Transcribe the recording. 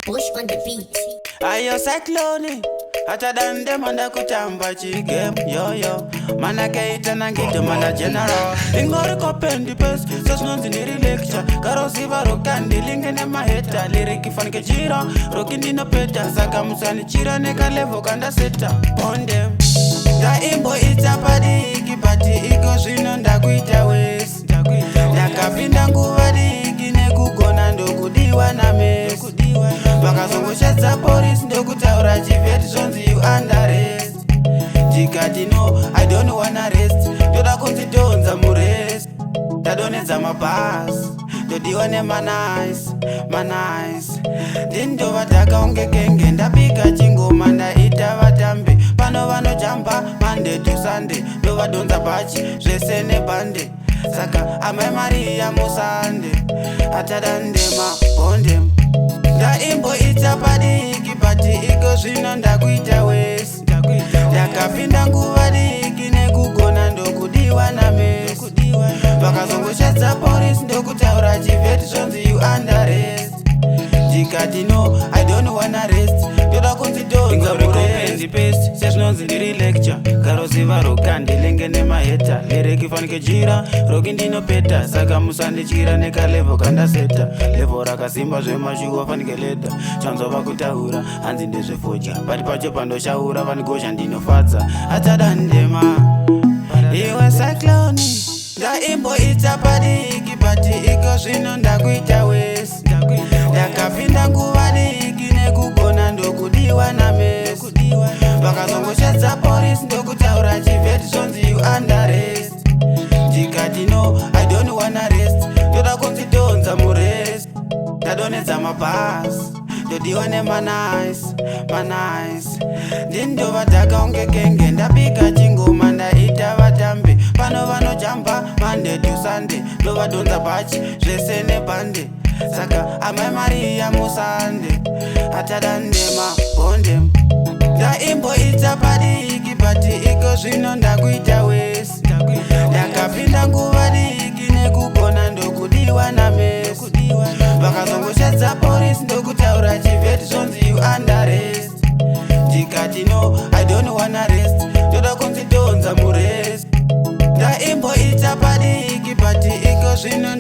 Bush on the beat. Ayo cyclone acha dande manda kutamba chigame yo mana keita nangito mana general ingori kopendi pes sosnonzi niri lecture karoziva rokandi lingene maheta liriki fanike chira rokindi no peta saka musani chira neka level kanda seta bondem da imbo itapadi kipati iko zvino ndakuita wes ndakapinda nguva diki nekugona ndokudiwa na mesi vakazongoshadza polisi ndokutaura chiveti zvonzi you under arrest ndikati no I don't wanna rest ndoda kunzi donza murest ndadonedza mabhasi ndodiwa nemanais ndindova takaunge genge ndabika chingoma ndaita vatambe pano vanojamba Monday to Sunday ndovadonza bhachi zvese nebhande saka amai Maria musande atadande mabonde ndaimbo itapadiki pati iko zvino ndakuita wesi ndakapinda nguva diki nekugona ndokudiwa na mesi vakazongoshadza polisi ndokutaura chiveti zvonzi you under arrest ndikati no I don't wanna rest ndoda kunzi donzaurepesi sezvinonzi ndiri lecture karoziva rokandi lenge nemaheta lereki fanike jira roki ndinopeta saka musandichira nekalevo kandaseta levo rakasimba zvemashuwa fanike leda chanzova kutaura hanzi ndezvefoja pati pacho pandoshaura vanigozha ndinofadza atadandema iwe cyclone ndaimbo itapadiki pati iko zvino ndakuita wesi ndakapinda nguva diki nekugona ndokudiwa na mesi vakazongoshadza polisi ndokutaura chiveti zvonzi you under arrest ndikati no I don't wanna rest ndoda kunzi donza murest ndadonedza mabhasi ndodiwa nemanais ndindova takaunge genge ndabika chingoma ndaita vatambe pano vanojamba Monday to Sunday ndovadonza bhachi zvese nebhande saka amai Maria musande atadande mabonde ndaimbo itapadiki pati iko zvino ndakuita wesi ndakapinda nguva diki nekugona ndokudiwa na mesi vakazongoshadza polisi ndokutaura chiveti zvonzi you under arrest ndikati no I don't wanna rest ndoda kunzi donza murest ndaimbo itapadiki pati iko zvino